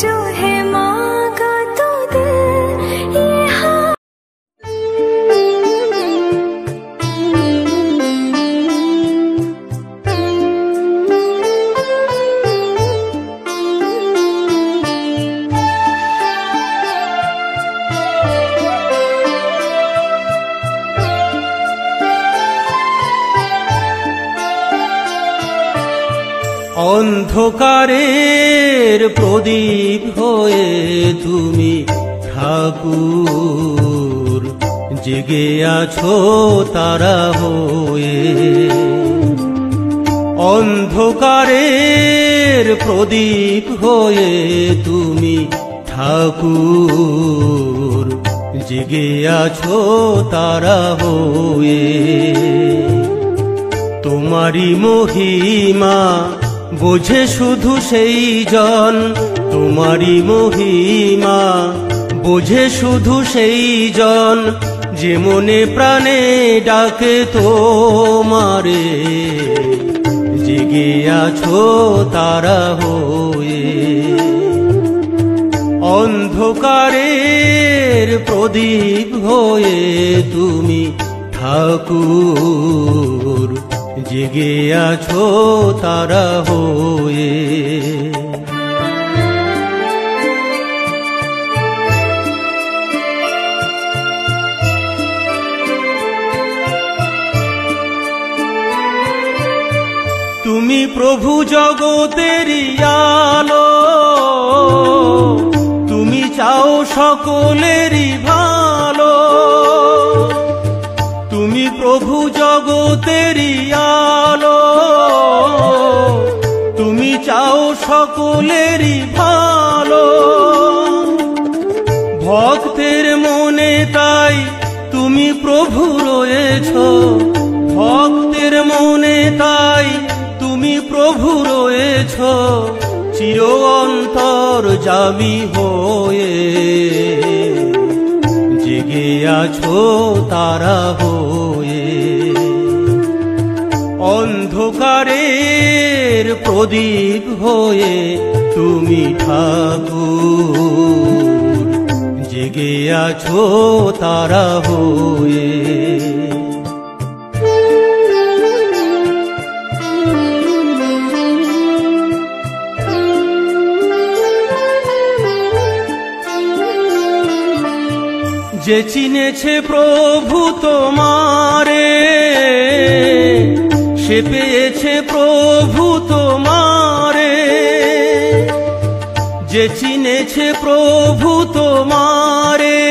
जो है मांगा तो दे ये অন্ধকারের প্রদীপ হয়ে তুমি ঠাকুর জেগে আছো তারা হয়ে। অন্ধকারের প্রদীপ হয়ে তুমি ঠাকুর জেগে আছো তারা হয়ে। তোমারি মহিমা বোঝে শুধু সেই জন, তোমারি মহিমা বোঝে শুধু সেই জন, যে মনে প্রাণে ডাকে তোমারে, জেগে আছো তারা হয়ে। অন্ধকারের প্রদীপ হয়ে তুমি ঠাকুর জেগে আছো তারা হয়ে। তুমি প্রভু জগতেরই আলো, তুমি চাও সকলেরই ভালো। তুমি প্রভু জগতেরই আলো, তুমি চাও সকলেরই ভালো। ভক্তের মনে তাই তুমি প্রভু রয়েছো, ভক্তের মনে তাই তুমি প্রভু রয়েছো, চির অন্তর্যামী হয়ে, জেগে আছো তারা হয়ে। অন্ধকারের প্রদীপ হয়ে তুমি ঠাকুর জেগে আছো তারা হয়ে। যে চিনেছে প্রভু তোমারে, সে পেয়েছে প্রভু তোমারে। যে চিনেছে প্রভু তোমারে,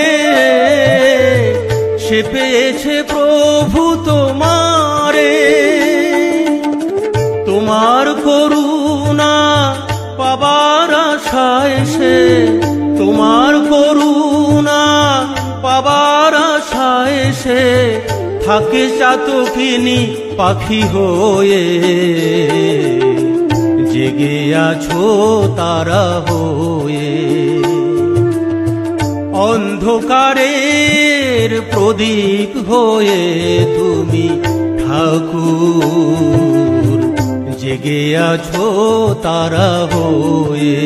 সে পেয়েছে প্রভু তোমারে। তোমার করুণা পাবার আশায় সে, তোমার করুণা পাবার আশায় সে, থাকে চাতকিনী পাখি হয়ে, জেগে আছো তারা হয়ে। অন্ধকারের প্রদীপ হয়ে তুমি ঠাকুর জেগে আছো তারা হয়ে।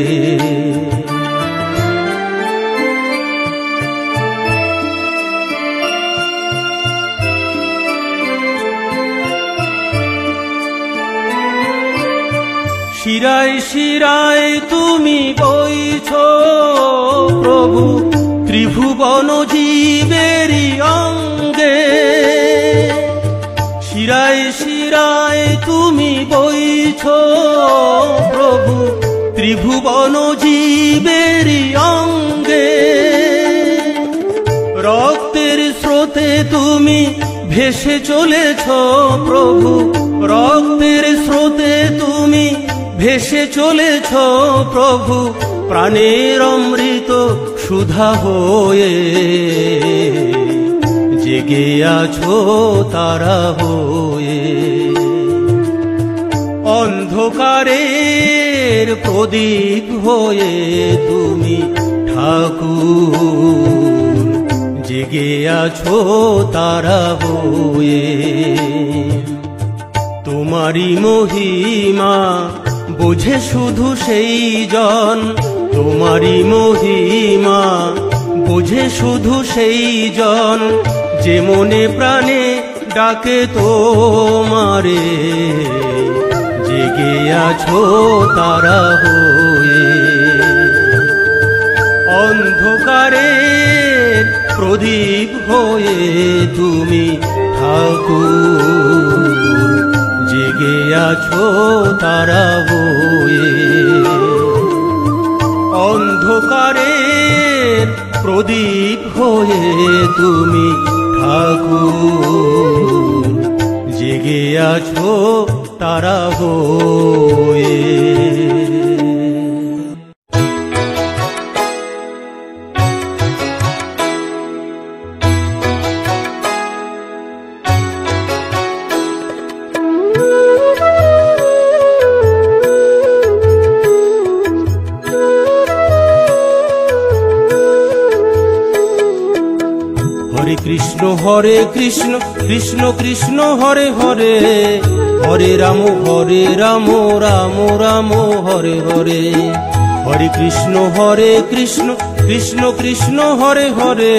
শিরায় শিরায় তুমি বইছো প্রভু ত্রিভুবন জীবেরই অঙ্গে। শিরায় শিরায় তুমি বইছো প্রভু ত্রিভুবন জীবেরই অঙ্গে। রক্তের স্রোতে তুমি ভেসে চলেছ প্রভু, রক্তের স্রোতে তুমি ভেসে চলেছ প্রভু, প্রাণের অমৃত সুধা হয়ে, জেগে আছো তারা হয়ে। অন্ধকারের প্রদীপ হয়ে তুমি ঠাকুর জেগে আছো তারা হয়ে। তোমারি মহিমা বোঝে শুধু সেই জন, তোমারই মহিমা বোঝে শুধু সেই জন, যে মনে প্রাণে ডাকে তোমারে, জেগে আছো তারা হয়ে। অন্ধকারের প্রদীপ হয়ে তুমি ঠাকুর, জেগে আছো তারা হয়ে। অন্ধকারের প্রদীপ হয়ে তুমি ঠাকুর, জেগে আছো তারা হয়ে। হরে কৃষ্ণ কৃষ্ণ কৃষ্ণ হরে হরে, হরে রাম রাম রাম হরে হরে। হরে কৃষ্ণ কৃষ্ণ কৃষ্ণ হরে হরে,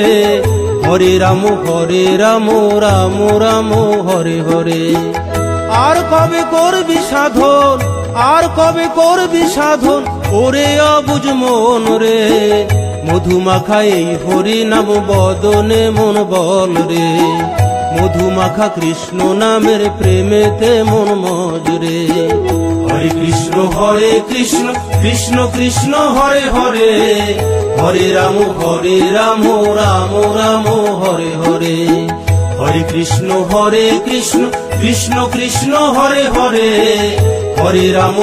হরে রাম রাম রাম হরে হরে। আর কবে করবি সাধন, আর কবে করবি সাধন, ওরে অবুঝ মন রে। মধুমাখা এই হরি নাম বদনে মন বল রে, মধুমাখা কৃষ্ণ নামের প্রেমেতে মন মজরে। হরে কৃষ্ণ কৃষ্ণ কৃষ্ণ হরে হরে, হরে রাম রাম রাম হরে হরে। হরে কৃষ্ণ কৃষ্ণ কৃষ্ণ হরে হরে, হরে রাম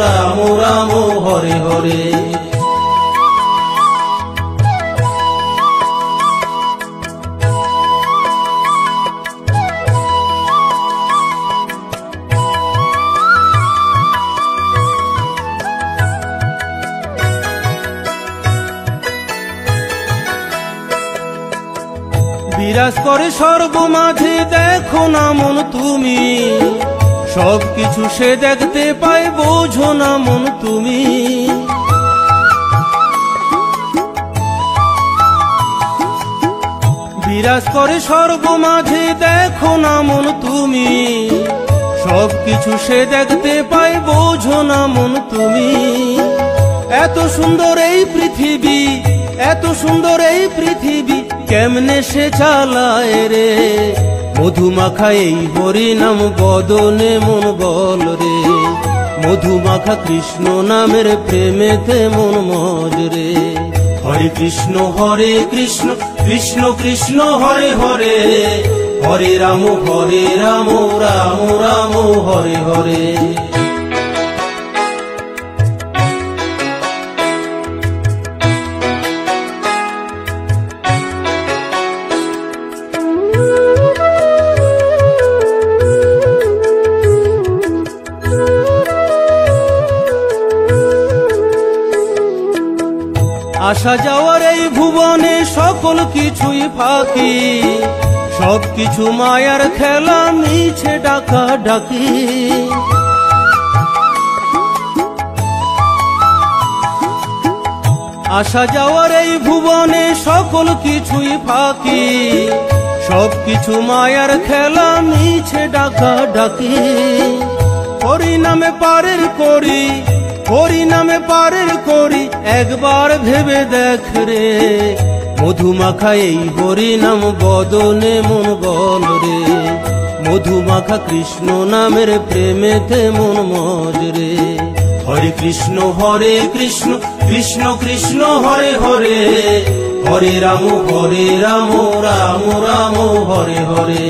রাম রাম হরে হরে। বিরাজ করে সর্বমাঝে দেখো না মন তুমি, সবকিছু সে দেখতে পায় বোঝো না মন তুমি। বিরাজ করে সর্বমাঝে দেখো না মন তুমি, সবকিছু সে দেখতে পায় বোঝো না মন তুমি। এত সুন্দর এই পৃথিবী, এত সুন্দর এই পৃথিবী, কেমনে সে চালায় রে। মধুমাখা এই হরি নাম বদনে মন বল রে, মধুমাখা কৃষ্ণ নামের প্রেমেতে মন মজরে। হরে কৃষ্ণ কৃষ্ণ কৃষ্ণ হরে হরে, হরে রাম রাম রাম হরে হরে। আসা যাওয়ার এই ভুবনে সকল কিছুই ফাঁকি, সবকিছু মায়ার খেলা মিছে ডাকা ডাকি। আসা যাওয়ার এই ভুবনে সকল কিছুই ফাঁকি, সবকিছু মায়ার খেলা মিছে ডাকা ডাকি। হরি নামে পারের করি, হরি নামে পারের করি, একবার ভেবে দেখ রে। মধুমাখা এই হরি নাম বদনে মন বল রে, মধুমাখা কৃষ্ণ নামের প্রেমেতে মন মজরে। হরে কৃষ্ণ কৃষ্ণ কৃষ্ণ হরে হরে, হরে রাম রাম রাম হরে হরে।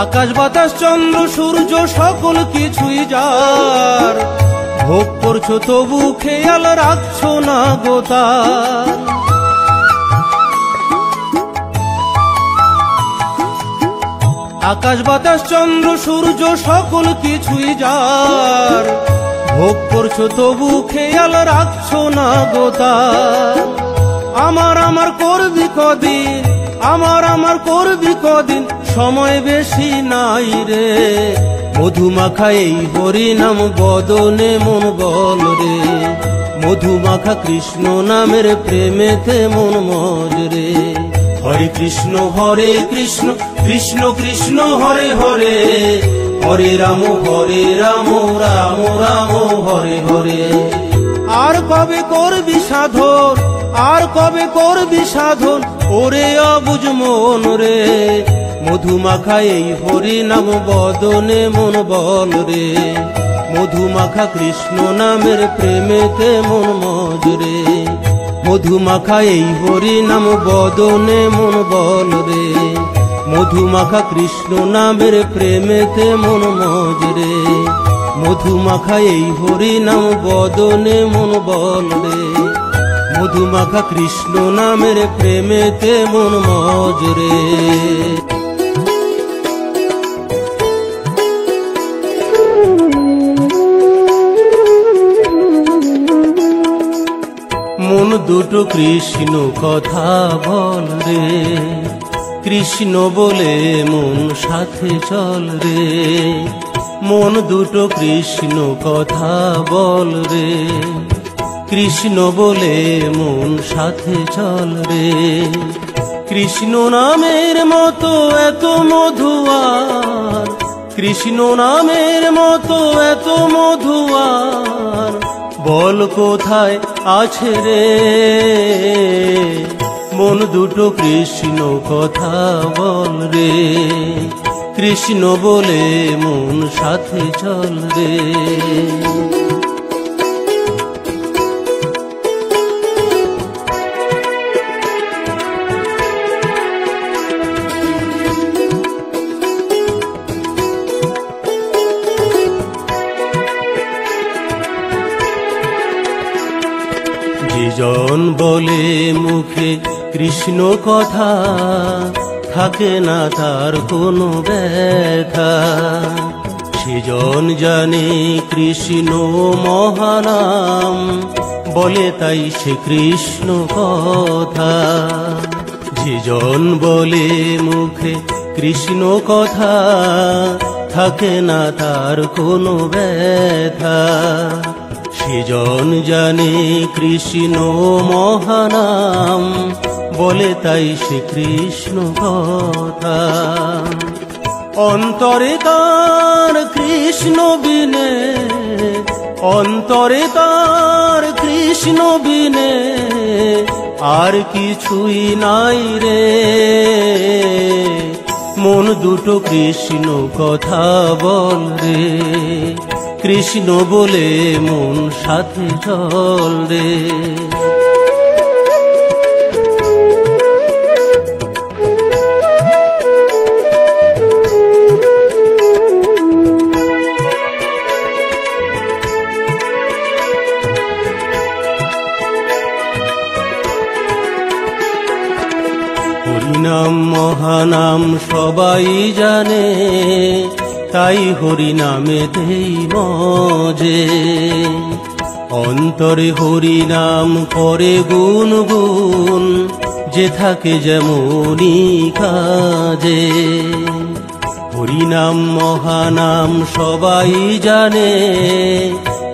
আকাশ বাতাস চন্দ্র সূর্য সকল কিছুই যার, ভোগ করছো তবু খেয়াল রাখছো না গোতার। আকাশ বাতাস চন্দ্র সূর্য সকল কিছুই যার, ভোগ করছো তবু খেয়াল রাখছো না গো তার। আমার করবি কদিন, আমার করবি কদিন, সময় বেশি নাই রে। মধুমাখা এই হরিনাম বদনে মন বল রে, মধুমাখা কৃষ্ণ নামের প্রেমেতে মন মজ রে। হরে কৃষ্ণ কৃষ্ণ কৃষ্ণ হরে হরে, হরে রাম রাম রাম হরে হরে। আর কবে করবি সাধন, আর কবে করবি সাধন, ওরে অবুঝ মন রে। মধুমাখা এই হরিনাম বদনে মন বল রে, মধুমাখা কৃষ্ণ নামের প্রেমেতে মন মজ রে। মধুমাখা এই হরিনাম বদনে মন বল রে, মধুমাখা কৃষ্ণ নামের প্রেমেতে মন মজ রে। মধুমাখা এই হরিনাম বদনে মন বল রে, মধুমাখা কৃষ্ণ নামের প্রেমেতে মন মজ রে। মন দুটো কৃষ্ণ কথা বল রে, কৃষ্ণ বলে মন সাথে চল রে। মন দুটো কৃষ্ণ কথা বল রে, কৃষ্ণ বলে মন সাথে চল রে। কৃষ্ণ নামের মতো এত মধুয়ার, কৃষ্ণ নামের মতো এত মধুয়ার, বল কোথায় আছে রে। মন দুটো কৃষ্ণ কথা বল রে, কৃষ্ণ বলে মন সাথে চল রে। যেজন বলে মুখে কৃষ্ণ কথা, থাকে না তার কোনো ব্যথা। সেজন জানে কৃষ্ণ মহানাম, বলে তাই সে কৃষ্ণ কথা। যেজন বলে মুখে কৃষ্ণ কথা, থাকে না তার কোনো ব্যথা। সেজন জানে কৃষ্ণ মহানাম, বলে তাই সে কৃষ্ণ কথা। অন্তরে তার কৃষ্ণ বিনে, অন্তরে তার কৃষ্ণ বিনে, আর কিছুই নাই রে। মন দুটো কৃষ্ণ কথা বল রে, কৃষ্ণ বলে মন সাথে চল রে। হরিনাম মহানাম সবাই জানে, তাই হরিনামে দেই মজে। অন্তরে হরিনাম করে গুনগুন, যে থাকে যেমনি কাজে। হরিনাম মহানাম সবাই জানে,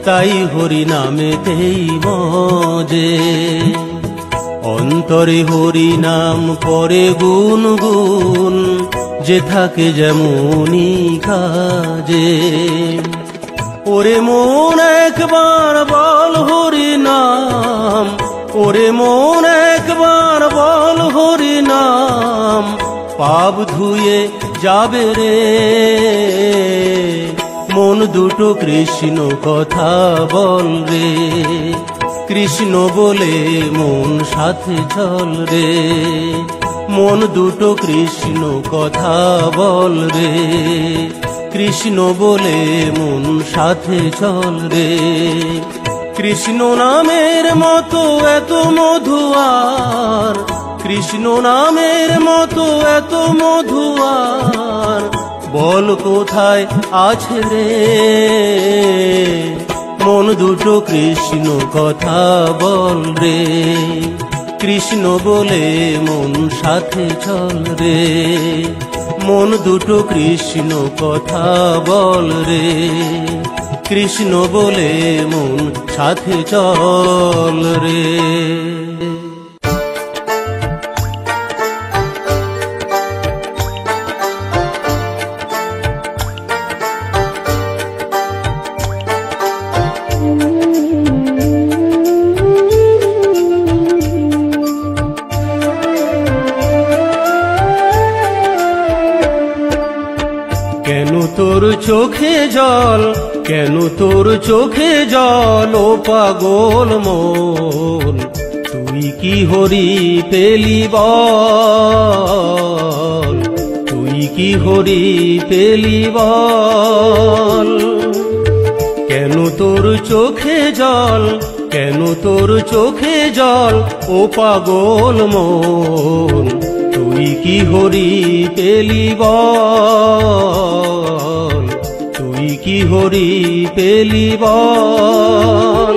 তাই হরিনামে দেই মজে। অন্তরে হরিনাম করে গুনগুন, যে থাকে যেমনি কাজে। ওরে মন একবার বল হরিনাম, ওরে মন একবার বল হরিনাম, পাপ ধুয়ে যাবে রে। মন দুটো কৃষ্ণ কথা বল রে, কৃষ্ণ বলে মন সাথে চল রে। মন দুটো কৃষ্ণ কথা বল রে, কৃষ্ণ বলে মন সাথে চল রে। কৃষ্ণ নামের মতো এত মধুয়ার, কৃষ্ণ নামের মতো এত মধুয়ার, বল কোথায় আছে রে মন দুটো কৃষ্ণ কথা বল রে কৃষ্ণ বলে মন সাথে চল রে মন দুটো কৃষ্ণ কথা বল রে কৃষ্ণ বলে মন সাথে চল রে কেন তোর চোখে জল কেন তোর চোখে জল ও পাগল মন তুই কি হরি পেলি বল তুই কি হরি পেলি বল কেন তোর চোখে জল কেন তোর চোখে জল ও পাগল মন তুই কি হরি পেলি বল তুই কি হরি পেলি বল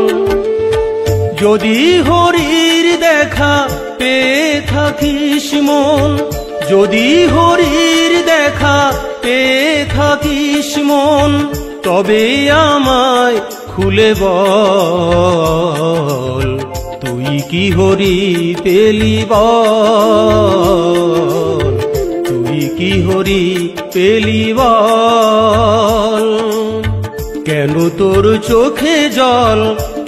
যদি হরির দেখা পেয়ে থাকিস মন যদি হরির দেখা পেয়ে থাকিস মন তবে আমায় খুলে বল তুই কি হরি পেলি বল তুই কি হরি পেলি বল কেন তোর চোখে জল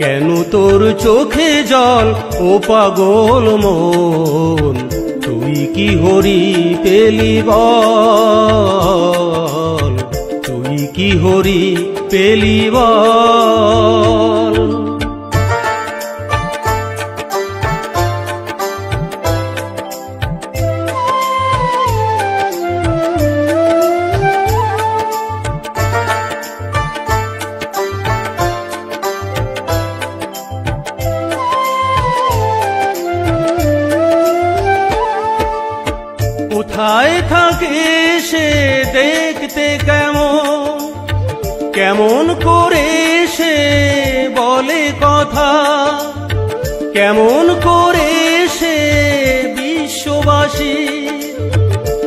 কেন তোর চোখে জল ও পাগল মন তুই কি হরি পেলি বল তুই কি হরি পেলি বল কোথায় থাকে সে দেখতে কেমন কেমন করে সে বলে কথা কেমন করে সে বিশ্ববাসী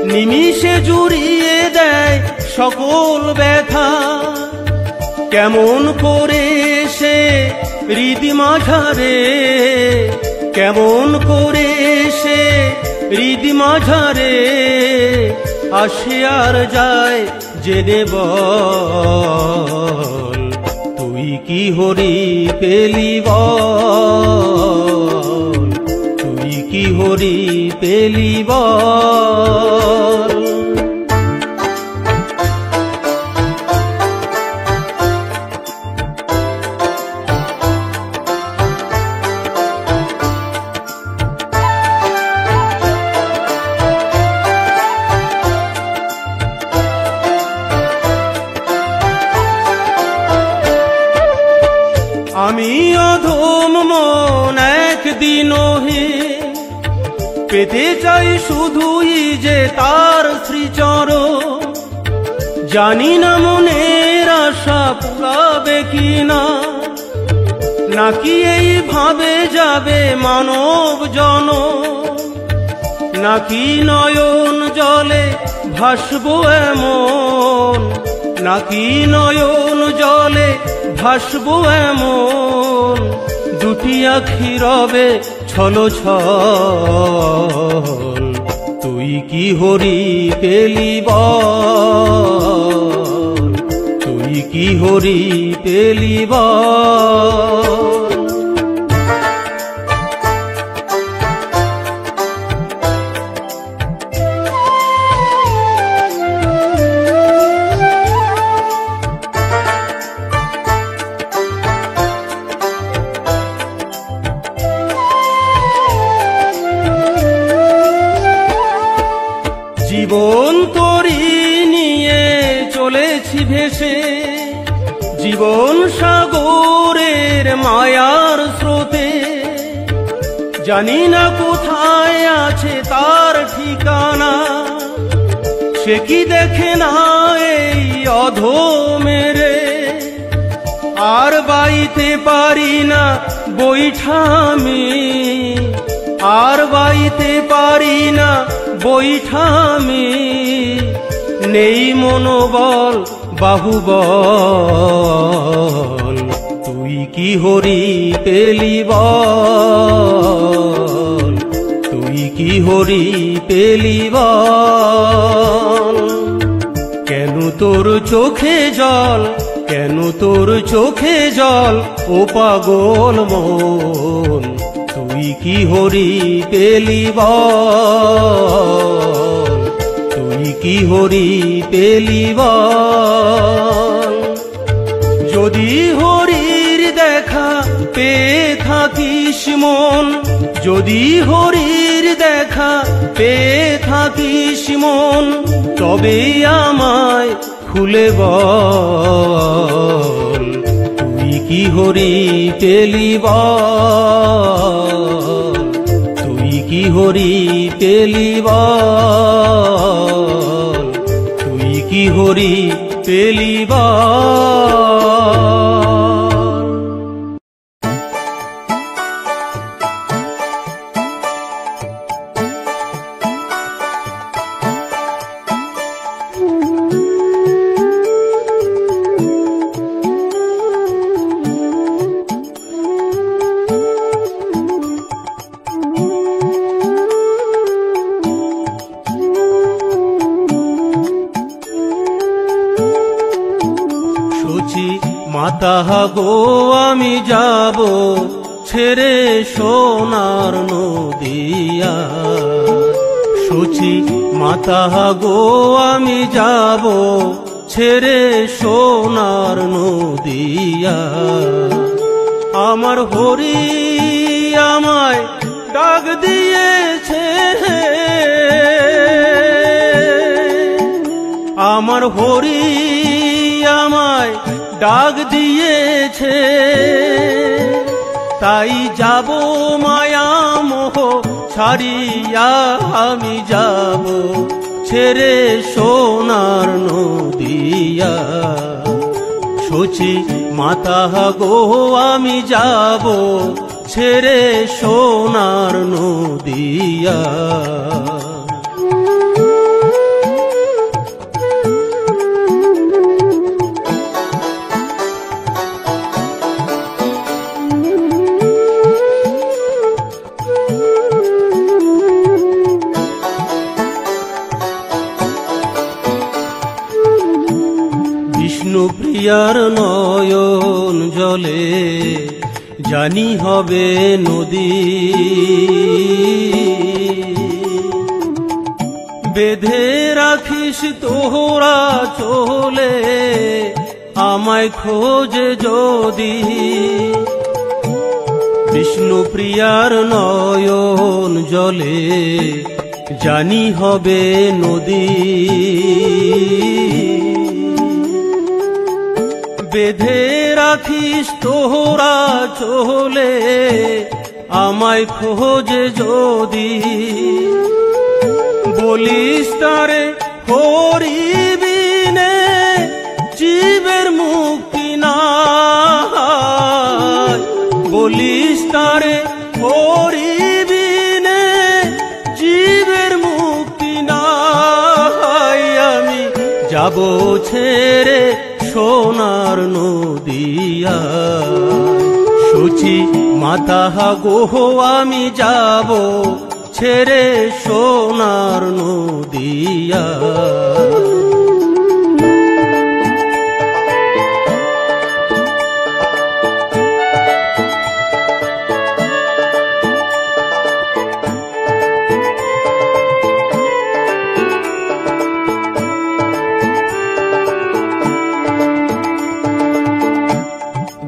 নিমিষে জুড়িয়ে দেয় সকল ব্যথা কেমন করে সে হৃদি মাঝারে কেমন করে সে হৃদি মাঝারে আসে আর যায় জেনে বল তুই কি হরি পেলি বল তুই কি হরি পেলি বল আমি অধম মন একদিন হে পেতে চাই শুধুই যে তার শ্রীচরণ জানি না মনের আশা পুরাবে কিনা নাকি এইভাবে যাবে মানব জনম নাকি নয়ন জলে ভাসবো এমন নাকি নয়ন জলে ভাসবো এমন দুটি আখি রবে ছলো ছল তুই কি হরি পেলি বল তুই কি হরি পেলি বল জীবন তরি নিয়ে চলেছি ভেসে জীবন সাগরের মায়ার স্রোতে জানি না কোথায় আছে তার ঠিকানা সে কি দেখে না এই অধমেরে, আর বাইতে পারি না বৈঠামি, আর বাইতে পারি না বৈঠামি, নেই মনোবল বাহুবল, তুই কি হরি পেলি বল, তুই কি হরি পেলি বল। কেন তোর চোখে জল, কেন তোর চোখে জল ও পাগল মন, তুই কি হরি পেলি বল, তুই কি হরি পেলি বল। যদি হরির দেখা পেয়ে থাকিস মন, যদি হরির দেখা পেয়ে থাকিস মন, তবে আমায় খুলে বল, তুই কি হরি পেলি বল, তুই কি হরি পেলি বল, তুই কি হরি পেলি বল। মাতা গো আমি যাব ছেড়ে সোনার নদিয়া, সূচি মাতা গো আমি যাব ছেড়ে সোনার নদিয়া। আমার হরি আমায় ডাক দিয়েছে, আমার হরি আমায় ডাক দিয়েছে, তাই যাব মায়া মোহ ছাড়িয়া আমি যাব ছেড়ে সোনার নদিয়া। সূচি মাতা গো আমি যাব ছেড়ে সোনার নদিয়া। বিষ্ণুপ্রিয়ার নয়ন জলে জানি হবে নদী, বেঁধে রাখিস তোরা চলে আমায় খোঁজে যদি। বিষ্ণুপ্রিয়ার নয়ন জলে জানি হবে নদী, বেঁধে রাখিস তোরা চলে আমায় খোঁজে যদি। বলিস তারে হরি বিনে জীবের মুক্তি নাই, বলিস তারে হরি বিনে জীবের মুক্তি নাই। আমি যাব ছেড়ে সোনার নদিয়া, সূচি মাতা গো আমি যাব ছেড়ে সোনার নদিয়া।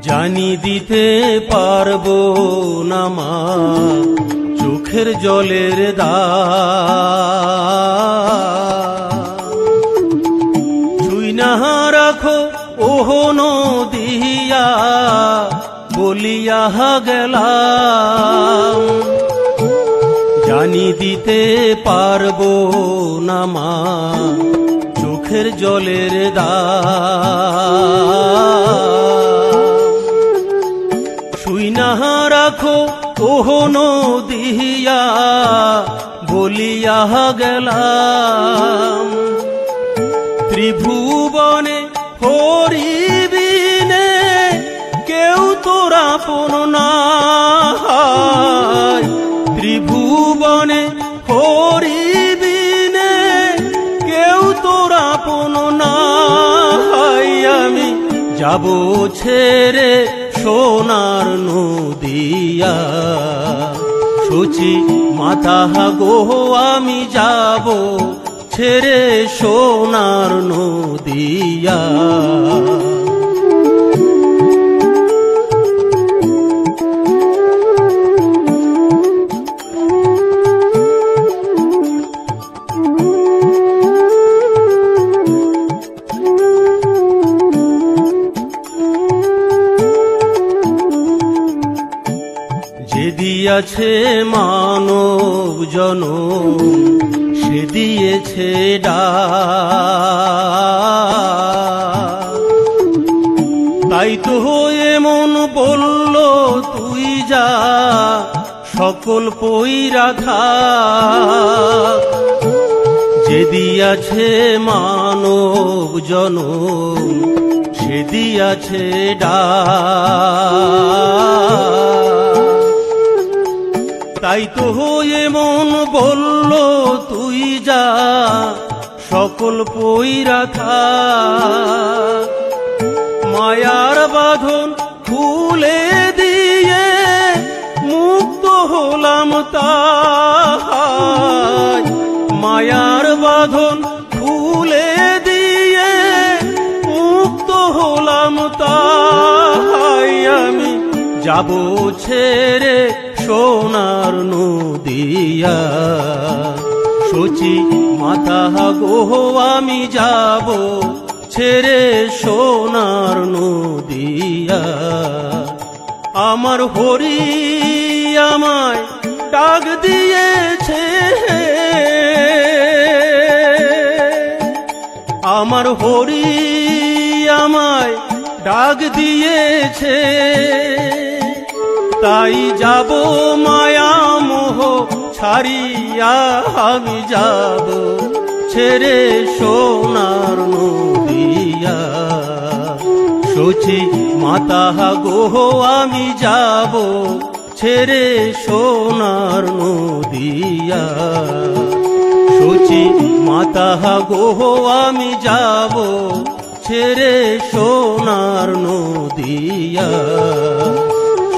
জানি দিতে পারবো না মা চোখের জলের ছুঁই না রাখো ওহ নদিয়া বলিয়া গেলাম। জানি দিতে পারবো না মা চোখের জলের দাম। শুই না রাখো ওহ নদিয়া বলিয়া গেলাম, ত্রিভুবনে হরিবিনে কেউ তোর আপন নাই। ত্রিভুবনে হরিবিনে কেউ তোর আপন নাই। আমি যাব ছেড়ে সোনার নদিয়া, সূচি মাতা গো আমি যাব ছেড়ে সোনার নদিয়া। যে দিয়াছে মানব জনম সে দিয়েছে ডাক। তাই তো এমন বলল তুই যা সকল পইরা থাক। যে দিয়াছে মানব জনম সে দিয়াছে ডাক। তাই তো এমন বলল তুই যা সকল পইরা থাক। মায়ার বাঁধন খুলে দিয়ে মুক্ত হলাম তাই। মায়ার বাঁধন খুলে দিয়ে মুক্ত হলাম তাই। আমি যাব ছেড়ে সোনার নদিয়া, সূচি মাতা গো আমি যাব ছেড়ে সোনার নদিয়া। আমার হরি আমায় ডাক দিয়েছে, আমার হরি আমায় ডাক দিয়েছে। তাই যাব মায়া মোহ ছাড়িয়া আমি যাব ছেড়ে সোনার নদিয়া। সূচি মাতা গো আমি যাব ছেড়ে সোনার নদিয়া। সূচি মাতা গো আমি যাব ছেড়ে সোনার নদিয়া।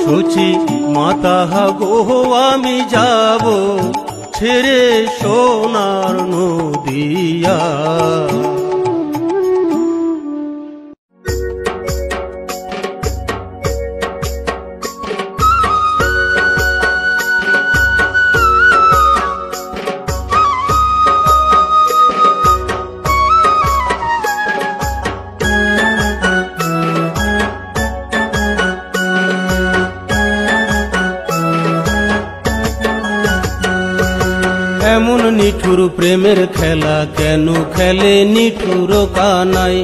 সূচি মাতা গো আমি যাব ছেড়ে সোনার নদিয়া। এমন নিঠুর প্রেমের খেলা কেন খেলে নিঠুর কানাই।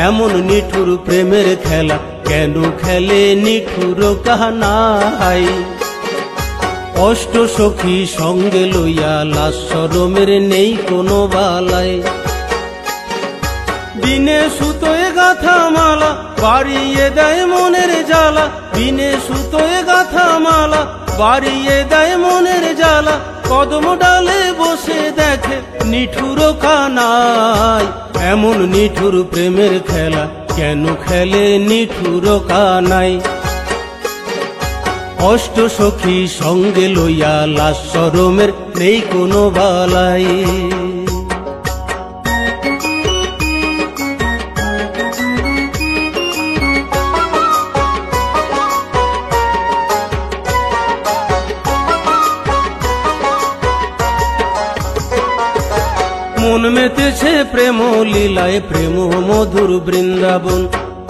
এমন নিঠুর প্রেমের খেলা কেন খেলে নিঠুর কানাই। অষ্ট সখী সঙ্গে লইয়া লাশ শরমের নেই কোনো বালাই। বিনে সুতোয় গাথা মালা বাড়িয়ে দেয় মনের জ্বালা। বিনে সুতোয় গাথা মালা বাড়িয়ে দেয় মনের জ্বালা। কদম ডালে বসে দেখে নিঠুর কানাই। এমন নিঠুর প্রেমের খেলা কেন খেলে নিঠুর কানাই। অষ্ট সখী সঙ্গে লইয়া লাশ শরমের নেই কোনো বালাই। মন মেতেছে প্রেম লীলায় প্রেম মধুর বৃন্দাবন।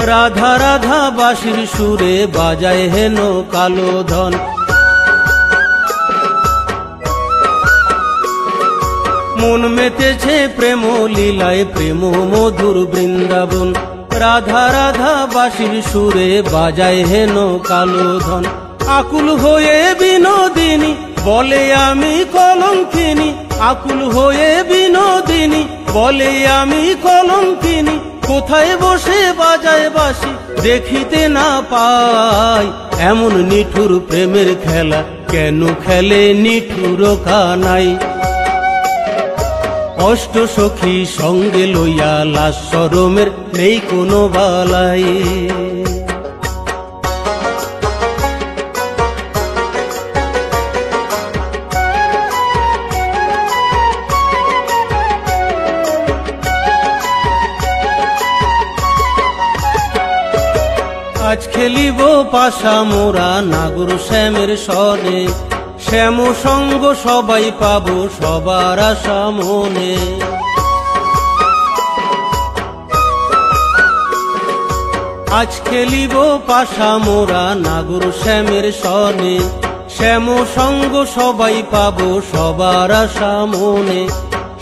রাধা রাধা বাঁশির সুরে বাজায় হেন কালো ধন। মন মেতেছে প্রেম লীলায়, প্রেম মধুর বৃন্দাবন। রাধা রাধা বাঁশির সুরে বাজায় হেন কালো ধন। আকুল হয়ে বিনোদিনী বলে আমি কলঙ্কিনী, আকুল হয়ে বিনোদিনী বলে আমি কলঙ্কিনী। কোথায় বসে বাজায় বাঁশি দেখিতে না পাই, এমন নিঠুর প্রেমের খেলা কেন খেলে নিঠুর কানাই। অষ্ট সখী সঙ্গে লইয়া লাজ শরমের নেই কোনো বালাই। আজ খেলিব পাশা মোরা নাগর শ্যামের সনে, শ্যাম সঙ্গ সবাই পাবো সবার আশা মনে। আজ খেলিব পাশা মোরা নাগর শ্যামের সনে, শ্যাম সঙ্গ সবাই পাবো সবার আশা মনে।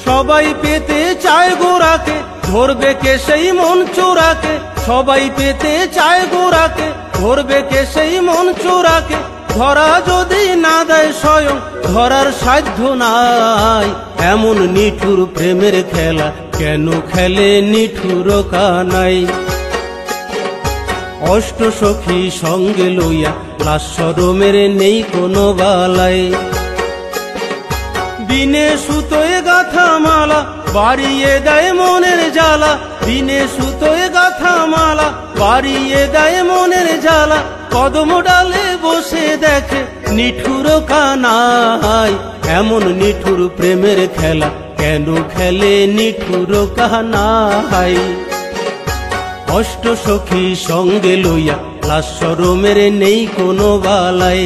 সবাই পেতে চায় গোরাকে, ধরবে কে সেই মন চোরাকে। সবাই পেতে চায় গোরাকে, ধরবে কে সেই মন চোরাকে। ধরা যদি না দেয় স্বয়ং, ধরার সাধ্য নাই, এমন নিঠুর প্রেমের খেলা কেন খেলে নিঠুর কানাই। অষ্ট সখী সঙ্গে লইয়া লাজ শরমের নেই কোনো বালাই। বিনে সুতোয় গাথা মালা বাড়িয়ে দেয় মনের জ্বালা, বিনে সুতোয় গাথা মালা বাড়িয়ে দেয় মনের জ্বালা। কদম ডালে বসে দেখে নিঠুর কানাই, এমন নিঠুর প্রেমের খেলা কেন খেলে নিঠুর কানাই। অষ্ট সখী সঙ্গে লইয়া লাজ শরমের নেই কোনো বালাই,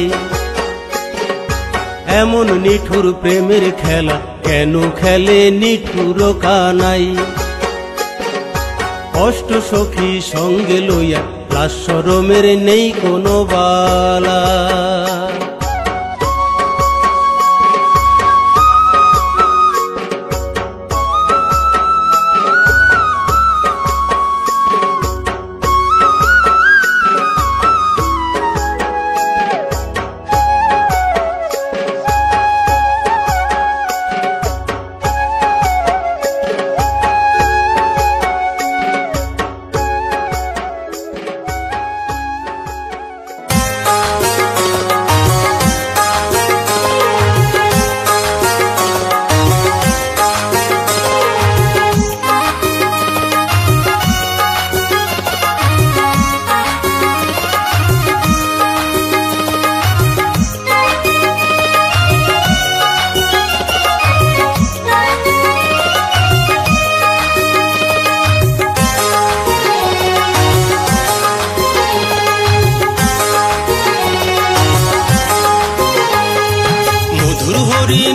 এমন নিঠুর প্রেমের খেলা কেন খেলে নিঠুর কানাই। অষ্ট সখী সঙ্গে লইয়া লাজ শরমের নেই কোনো বালা।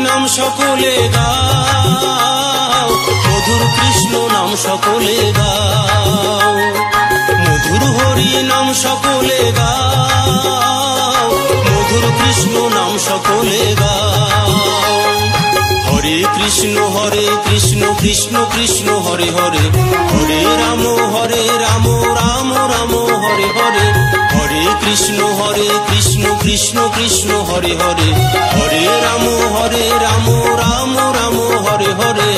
নাম সকলে গাও, মধুর কৃষ্ণ নাম সকলে গাও। মধুর হরি নাম সকলে গাও, মধুর কৃষ্ণ নাম সকলে গাও। হরে কৃষ্ণ কৃষ্ণ কৃষ্ণ হরে হরে, হরে রাম রাম রাম হরে হরে। হরে কৃষ্ণ কৃষ্ণ কৃষ্ণ হরে হরে, হরে রাম রাম রাম হরে হরে।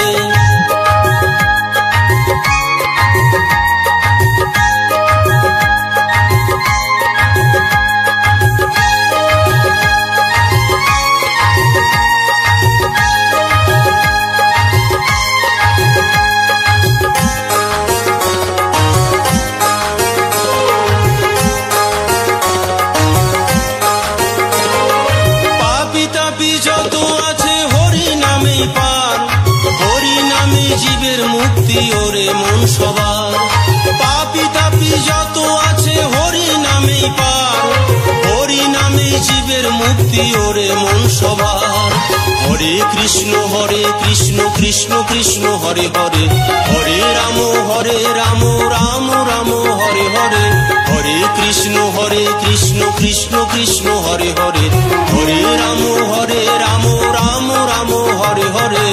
জীবের মুক্তি ওরে মন সবার, পাপি তাপি যত আছে হরি নামেই পার। হরি নামে জীবের মুক্তি ওরে মন সবার। হরে কৃষ্ণ কৃষ্ণ কৃষ্ণ হরে হরে, হরে রাম রাম রাম হরে হরে। হরে কৃষ্ণ কৃষ্ণ কৃষ্ণ হরে হরে, হরে রাম রাম রাম হরে হরে।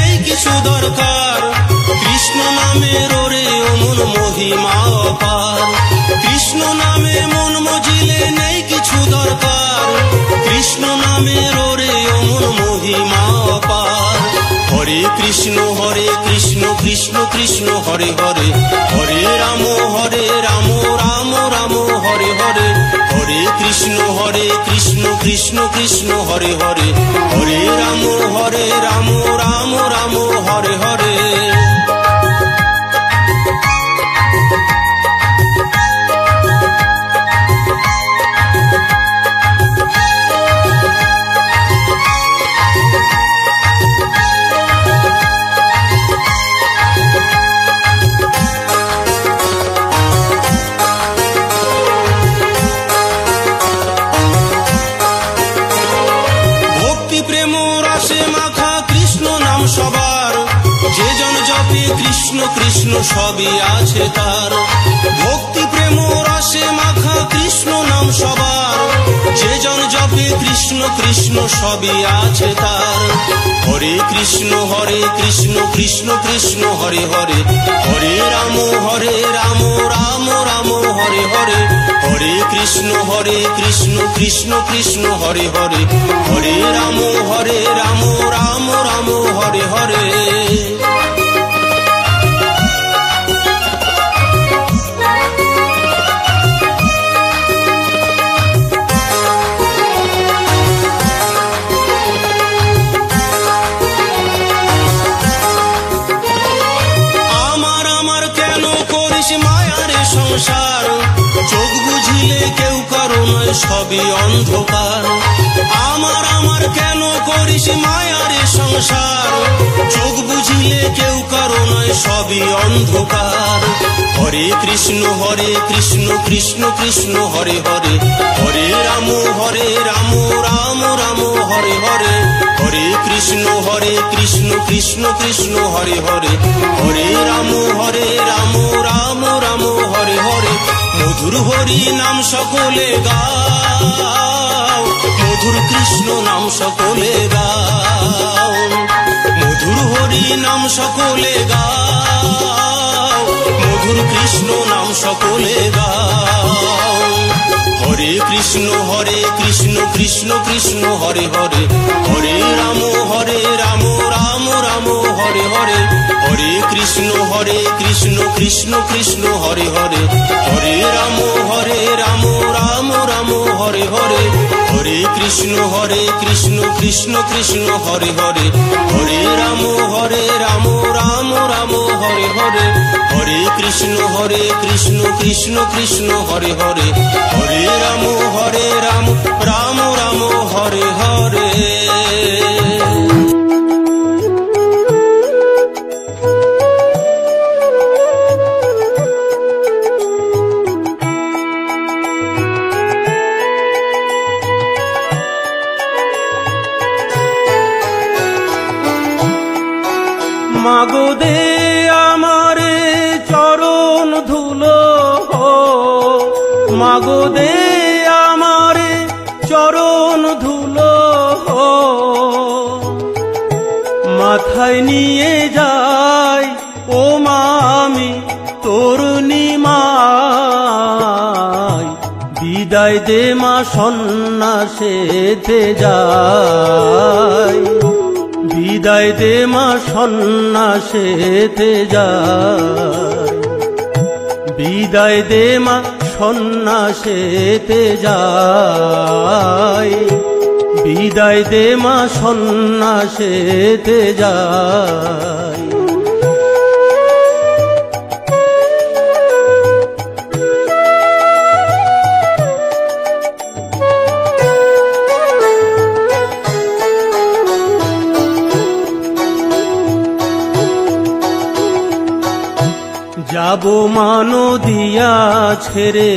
নেই কিছু দরকার, কৃষ্ণ নামের ওরে অমন মহিমা অপার। কৃষ্ণ নামে মন মজিলে নেই কিছু দরকার, কৃষ্ণ নামের ওরে অমন মহিমা অপার। হরে কৃষ্ণ কৃষ্ণ কৃষ্ণ হরে হরে, হরে রাম রাম রাম হরে হরে। হরে কৃষ্ণ কৃষ্ণ কৃষ্ণ হরে হরে, হরে রাম রাম রাম হরে হরে। সবার যে জন জপে কৃষ্ণ কৃষ্ণ সবই আছে তার, ভক্তি প্রেম রসে মাখা কৃষ্ণ নাম সবার, যে জন জপে কৃষ্ণ কৃষ্ণ সবই আছে তার। হরে কৃষ্ণ কৃষ্ণ কৃষ্ণ হরে হরে, হরে রাম রাম রাম হরে হরে। হরে কৃষ্ণ কৃষ্ণ কৃষ্ণ হরে হরে, হরে রাম রাম রাম হরে হরে। আমার কেন করিস মায়ারে সংসার, চোখ বুঝিলে কেউ কারো নয় সবই অন্ধকার। আমার কেন করিস মায়ারে সংসার, চোখ বুঝিলে কেউ কারো নয় সবই অন্ধকার। হরে কৃষ্ণ কৃষ্ণ কৃষ্ণ হরে হরে, হরে রাম রাম রাম হরে হরে। হরে কৃষ্ণ কৃষ্ণ কৃষ্ণ হরে হরে, হরে রাম রাম রাম হরে হরে। মধুর হরি নাম সকলে গাও, মধুর কৃষ্ণ নাম সকলে গাও। মধুর হরি নাম সকলে গাও, মধুর কৃষ্ণ নাম সকলে গাও। হরে কৃষ্ণ কৃষ্ণ কৃষ্ণ হরে হরে, হরে রাম রাম রাম হরে হরে। হরে কৃষ্ণ কৃষ্ণ কৃষ্ণ হরে হরে, হরে রাম রাম রাম হরে হরে। হরে কৃষ্ণ কৃষ্ণ কৃষ্ণ হরে হরে, হরে রাম রাম রাম হরে হরে। হরে কৃষ্ণ কৃষ্ণ কৃষ্ণ হরে হরে, হরে রাম রাম রাম হরে হরে। মাগো দে আমারে চরণ ধুলো, মাগো দে আমারে চরণ ধুলো। মাথায় নিয়ে যাই ও মামি তোর নিমাই, বিদায় দে মা সন্ন্যাসেতে যাই, বিদায় দে মা সন্ন্যাসেতে যাই, বিদায় দে মা সন্ন্যাসেতে যাই, বিদায় দে মা সন্ন্যাসেতে যাই। যাব মানো দিয়া ছেড়ে,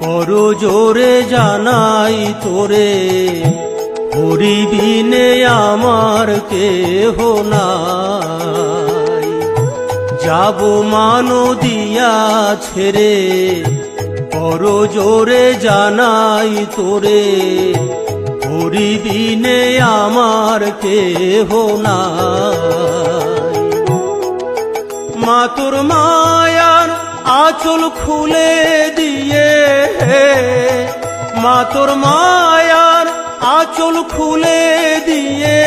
কর জোরে জানাই তোরে, হরি বিনে আমার কেহ নাই। যাব মানো দিয়া ছেড়ে, কর জোরে জানাই তোরে, তোরি বিনে আমার কেহ নাই। মা তোর মায়ার আঁচল খুলে দিয়ে, মা তোর মায়ার আঁচল খুলে দিয়ে,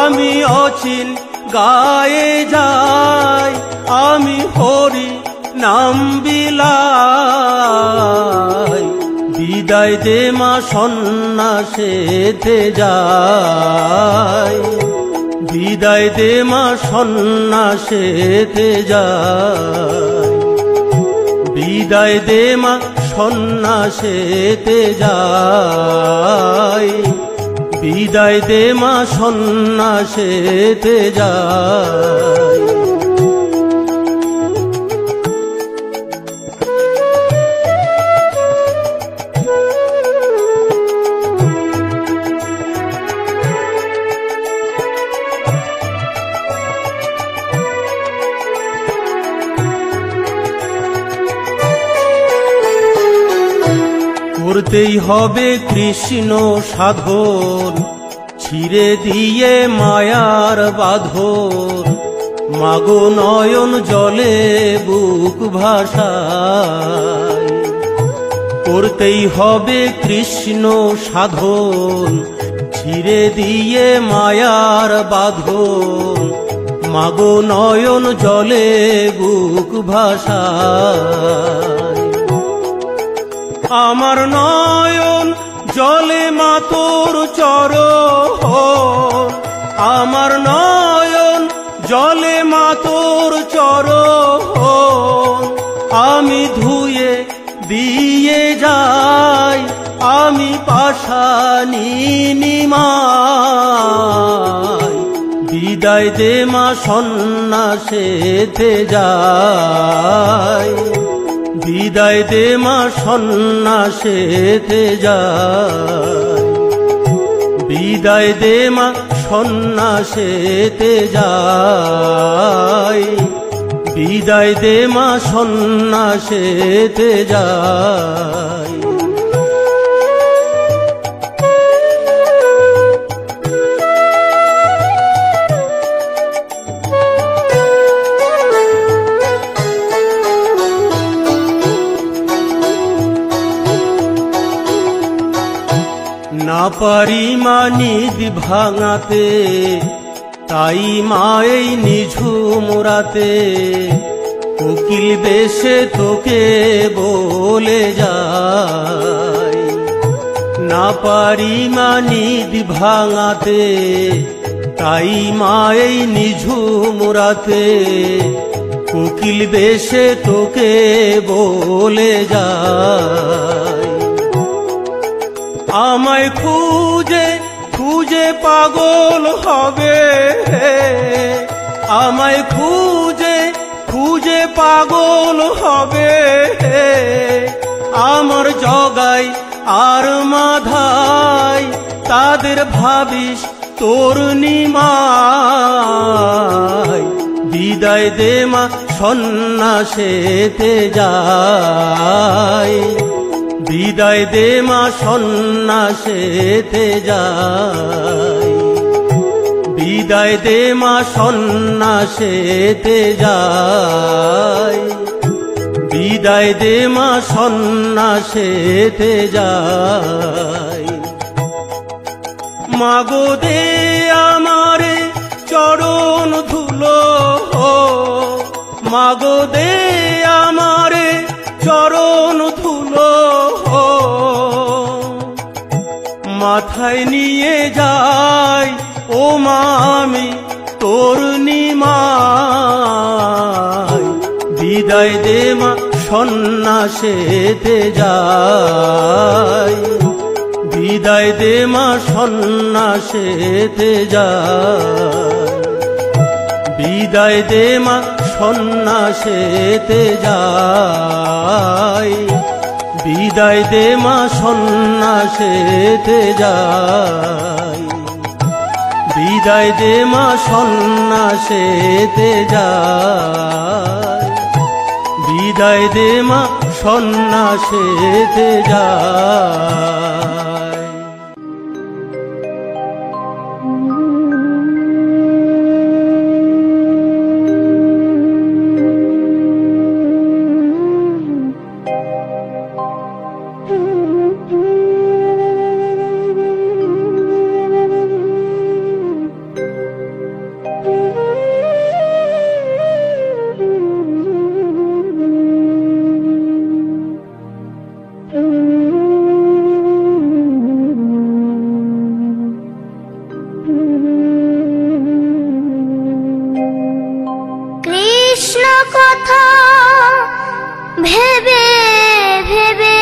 আমি অচিন গায়ে যাই, আমি হরি নাম বিলায়। বিদায় দে মা সন্ন্যাসেতে যাই, বিদায় দে মা সন্ন্যাসেতে যাই, বিদায় দে মা সন্ন্যাসেতে যাই, বিদায় দে মা সন্ন্যাসেতে যাই। করতেই হবে কৃষ্ণ সাধন, ছিঁড়ে দিয়ে মায়ার বাঁধন। মাগো নয়ন জলে বুক ভাসায়, করতেই হবে কৃষ্ণ সাধন, ছিঁড়ে দিয়ে মায়ার বাঁধন। মাগো নয়ন জলে বুক ভাসায়। আমার নয়ন জলে মা তোর চরণ, আমার নয়ন জলে মা তোর চরণ। আমি ধুয়ে দিয়ে যাই, আমি পাশানি নিমাই। বিদায় দে মা সন্ন্যাসেতে যাই, বিদায় দে মা সন্ন্যাসেতে যাই, বিদায় দে মা সন্ন্যাসেতে যাই, বিদায় দে মা সন্ন্যাসেতে যাই। না পারি মা নিদ ভাঙাতে, তাই মাই নিঝুম রাতে কোকিল বেশে তোকে বলে যাই। না পারি মা নিদ ভাঙাতে, তাই মাই নিঝুম রাতে কোকিল বেশে তোকে বলে যাই। আমায় খুঁজে খুঁজে পাগল হবে, আমায় খুঁজে খুঁজে পাগল হবে। আমার জগাই আর মাধাই তাদের ভাবিস তোর নিমাই। বিদায় দে মা সন্ন্যাসেতে যাই, বিদায় দে মা সন্ন্যাসেতে যাই, বিদায় দে মা সন্ন্যাসেতে যাই, বিদায় দে মা সন্ন্যাসেতে যাই। মাগো দে আমারে চরণ ধুলো, মাগো দে আমারে চরণ ধুলো। মাথায় নিয়ে যাই ও মা আমি তোর নিমাই। বিদায় দে মা সন্ন্যাসেতে যাই, বিদায় দে মা সন্ন্যাসেতে যাই, বিদায় দে মা সন্ন্যাসেতে যাই, বিদায় দে মা সন্ন্যাসেতে যাই, বিদায় দে মা সন্ন্যাসেতে যাই, বিদায় দে মা সন্ন্যাসেতে যাই। ভেবে ভেবে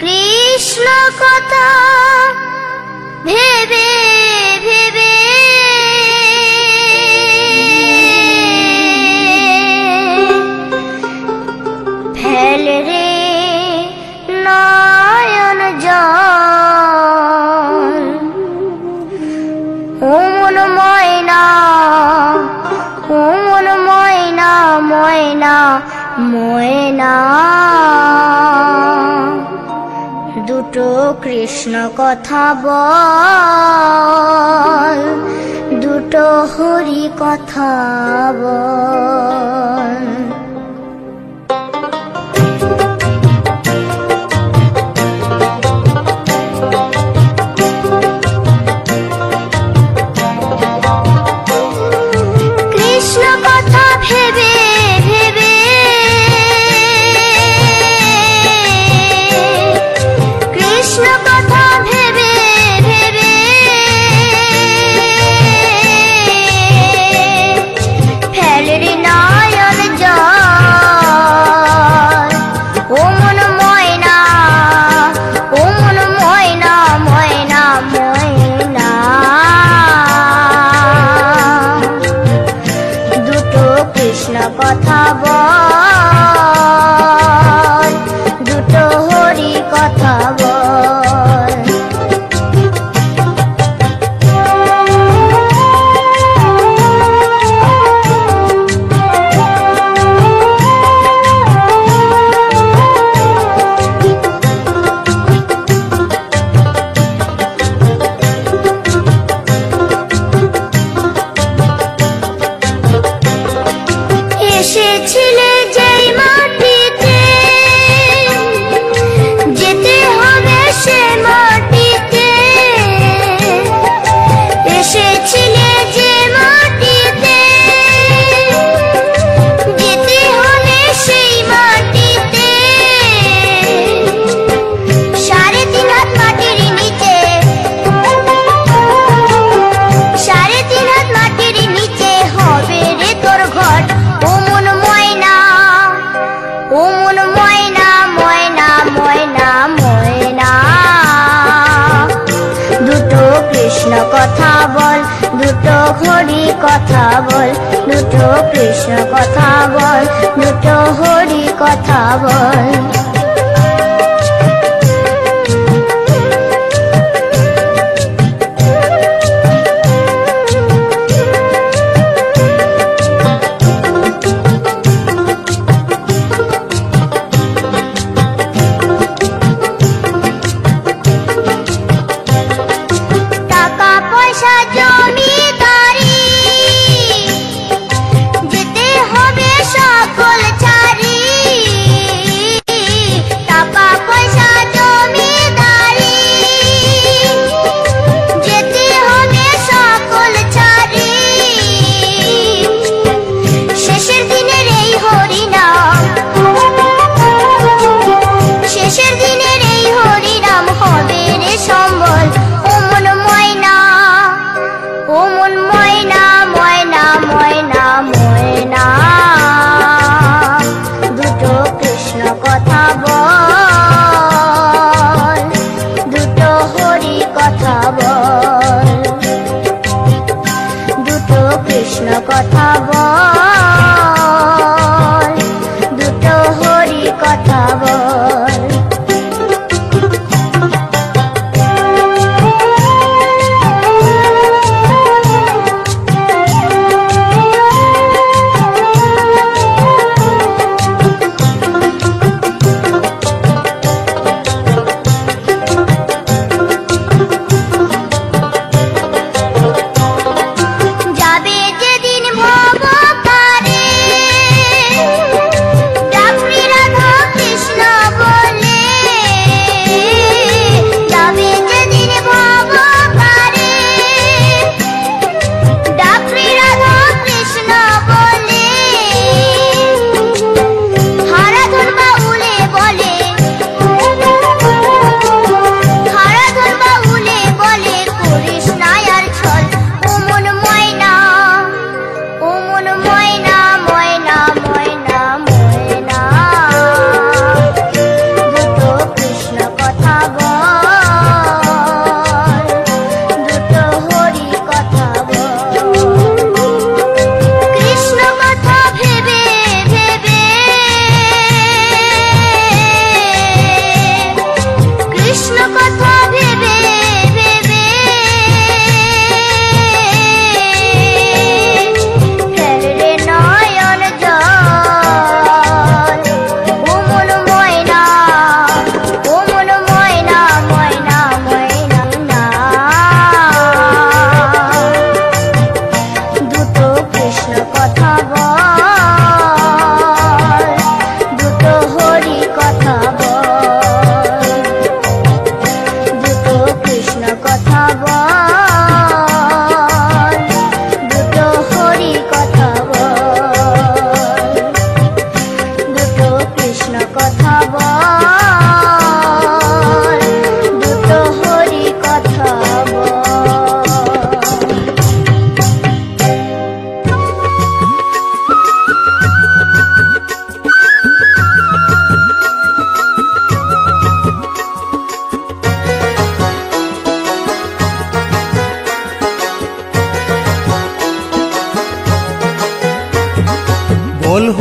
কৃষ্ণ কথা ভেবে ভেবে ফেল রে নয়ন জল ও মন ময়না, ও মন ময়না, ময়না ময়না। দুটো কৃষ্ণ কথা বল, দুটো হরি কথা বল। কৃষ্ণ কথা ভেবে ভেবে কৃষ্ণ কথা ভেবে ভেবে ফেল রে নয়ন জল ও মন ময়না, ও মন ময়না, ময়না ময়না। দুটো কৃষ্ণ কথা বল, দুটো হরি কথা বল। এসেছিলে যেই মাটিতে যেতে হবে সে মাটিতে, এসেছিলে যে মাটিতে যেতে হবে সেই মাটিতে। 3.5 হাত মাটির নিচে, 3.5 হাত মাটির নিচে হবে রে তোর ঘর। ও মন ময়না, ও মন ময়না, ময়না ময়না ময়না। দুটো কৃষ্ণ কথা বল, দুটো হরি কথা বল, দুটো কৃষ্ণ কথা বল, দুটো হরি কথা বল। টাকা পয়সা জমিদারি যেতে হবে সকল ছাড়ি,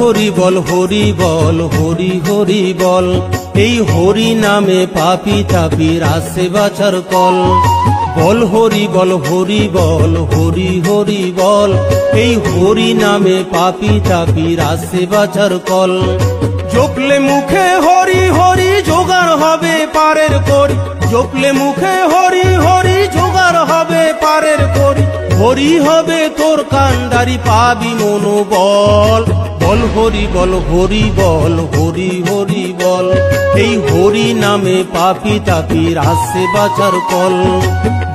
হরি বল হরি বল হরি হরি বল, এই হরি নামে পাপি তাপির আসে বাঁচার কল। বল হরি বল হরি বল হরি হরি বল, এই হরি নামে পাপি তাপির আসে বাঁচার কল। জপলে মুখে হরি হরি জোগাড় হবে পারের করি, জপলে মুখে হরি হরি জোগাড় হবে পারের করি। হরি হবে তোর কান্ডারি পাবি মনোবল। বল হরি বল হরি বল হরি হরি বল, এই হরি নামে পাপি তাপির আসে বাঁচার কল।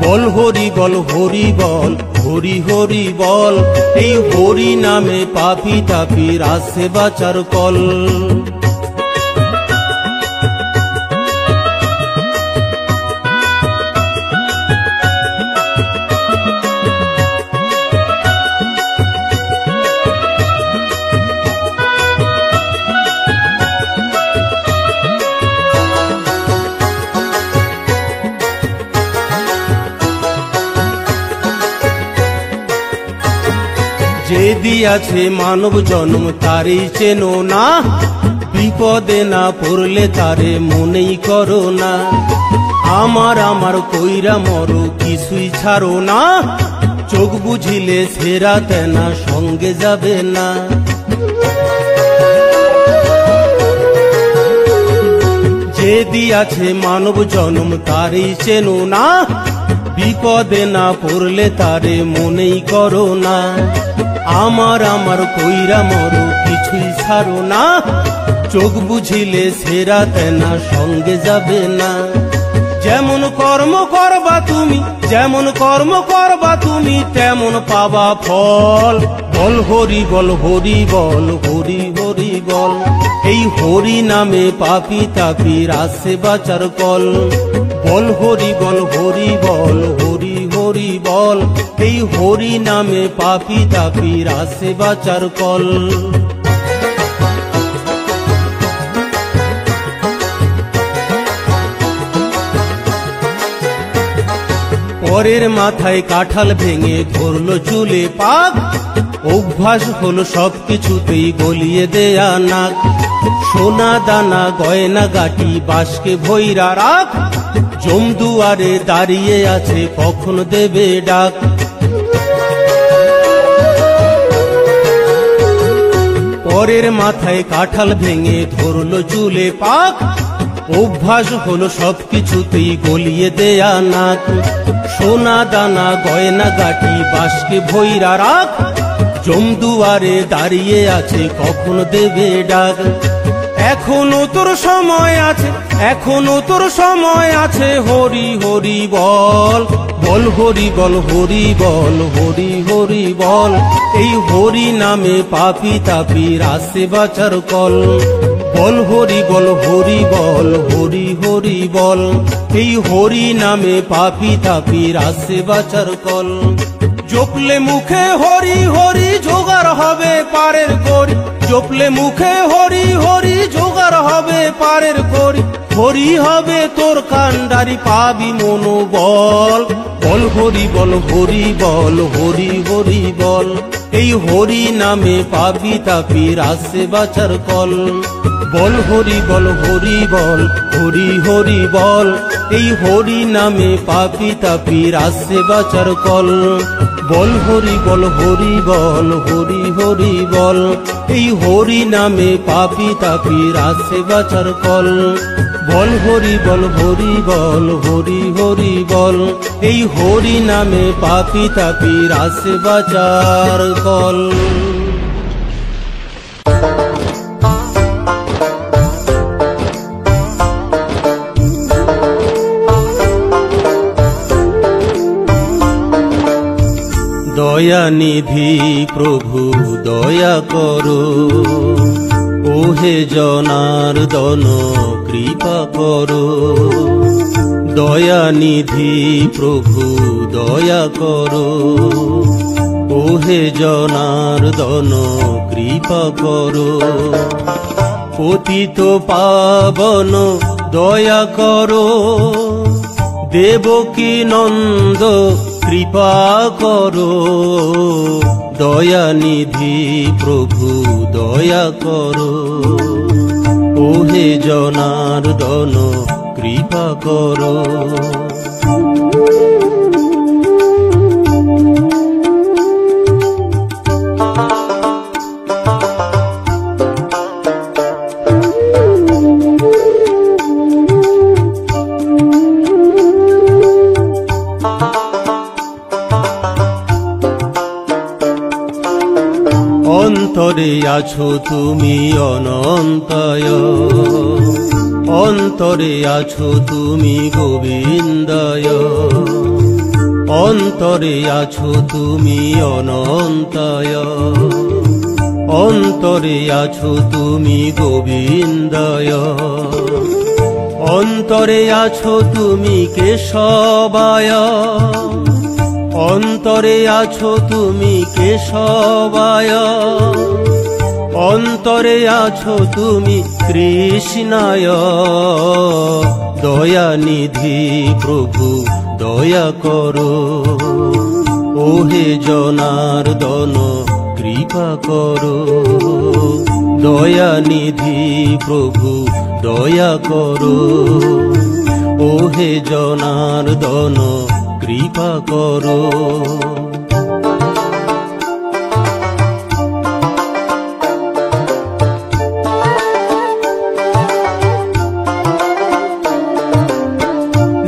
বল হরি বল হরি বল হরি হরি বল, এই হরি নামে পাপি তাপির আসে বাঁচার কল। যে দিয়াছে মানব জন্ম তারই চেনো না, বিপদে না পড়লে তারে মনেই করো না। আমার আমার কইরা মরো কিছুই ছাড়ো না, চোখ বুঝিলে সেরা তেনা সঙ্গে যাবে না। যে দিয়াছে মানব জন্ম তারই চেনো না, বিপদে না পড়লে তারে মনেই করো না। আমার আমার কইরা মরো কিছুই ছাড়ো না, চোখ বুঝিলে সেরা তেনা সঙ্গে যাবে না। যেমন কর্ম করবা তুমি, যেমন কর্ম করবা তুমি, তেমন পাবা ফল। বল হরি বল হরি বল হরি হরি বল, এই হরি নামে পাপি তাপির আসে বাঁচার কল। বল হরি বল হরি বল হরি হরি বল, এই হরি নামে পাপি তাপির আসে বাঁচার কল। পরের মাথায় কাঁঠাল ভেঙে ধরলো চুলে পাক, অভ্যাস হলো সবকিছুতেই গলিয়ে দেয়া নাক। সোনা দানা গয়না গাটি বাঁশকে ভৈরা রাখ, জমদুয়ারে দাঁড়িয়ে আছে কখন দেবে ডাক। পরের মাথায় কাঁঠাল ভেঙে ধরলো চুলে পাক, অভ্যাস হলো সবকিছুতেই গলিয়ে দেয়া নাক। সোনা দানা গয়না গাটি বাঁশকে ভৈরা রাখ, জমদুয়ারে দাঁড়িয়ে আছে কখন দেবে ডাক। এখনো তোর সময় আছে, এখনো তোর সময় আছে, হরি হরি বল। বল হরি বল হরি বল হরি হরি বল, এই হরি নামে পাপি তাপির আসে বাঁচার কল। বল হরি বল হরি বল হরি হরি বল, এই হরি নামে পাপি তাপির আসে বাঁচার কল। জপলে মুখে হরি হরি জোগাড় হবে পারের করি, জপলে মুখে হরি হরি জোগাড় হবে পারের করি। হরি হবে তোর কান্ডারি পাবি মনোবল। বল হরি বল হরি বল হরি হরি বল, এই হরি নামে পাপি তাপির আসে বাঁচার কল। বল হরি বল হরি বল হরি হরি বল, এই হরি নামে পাপি তাপির আসে বাঁচার কল। বল হরি বল হরি বল হরি হরি বল, এই হরি নামে পাপি তাপির আসে বাঁচার কল। বল হরি বল হরি বল হরি হরি বল, এই হরি নামে পাপি তাপির আসে বাঁচার কল। দয়ানিধি প্রভু দয়া করো, ওহে জনার্দন কৃপা করো। দয়ানিধি প্রভু দয়া করো, ওহে জনার্দন কৃপা করো। পতিত পাবন দয়া করো, দেবকী নন্দ কৃপা করো। দয়ানিধি প্রভু দয়া করো, ওহে জনার্দন কৃপা করো। অন্তরে আছো তুমি অনন্তয়, অন্তরে আছো তুমি গোবিন্দয়, অন্তরে আছো তুমি অনন্তয়, অন্তরে আছো তুমি গোবিন্দয়, অন্তরে আছো তুমি কেশবায়, অন্তরে আছো তুমি কেশবায়, অন্তরে আছো তুমি কৃষ্ণায়। দয়ানিধি প্রভু দয়া করো, ওহে জনার্দন কৃপা করো। দয়ানিধি প্রভু দয়া করো, ওহে জনার্দন কৃপা করো।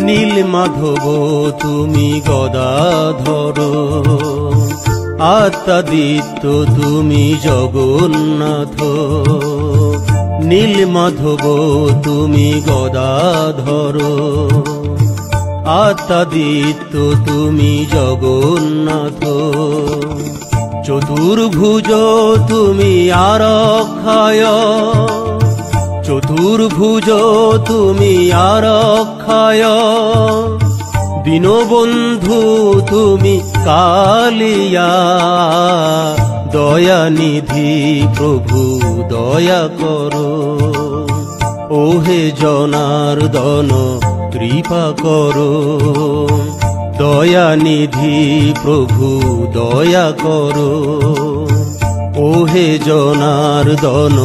নীল মাধব তুমি গদাধর, আত্মাদিত্য তুমি জগন্নাথ। নীল মাধব তুমি গদাধর, আত্মাদিত্য তুমি জগন্নাথ। চতুর্ভুজ তুমি আরক্ষায়, চতুর্ভুজ তুমি আরক্ষায়। দীনবন্ধু তুমি কালিয়া, দয়ানিধি প্রভু দয়া করো, ওহে জনার্দন কৃপা করো। দয়ানিধি প্রভু দয়া করো, ওহে জনার্দন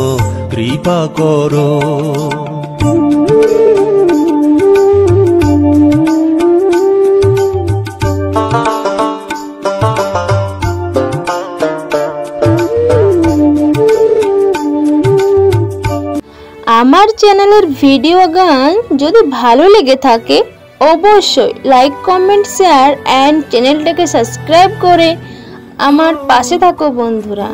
কৃপা করো। আমার চ্যানেলের ভিডিও গান যদি ভালো লেগে থাকে অবশ্যই লাইক, কমেন্ট, শেয়ার এন্ড চ্যানেলটাকে সাবস্ক্রাইব করে আমার পাশে থাকো বন্ধুরা।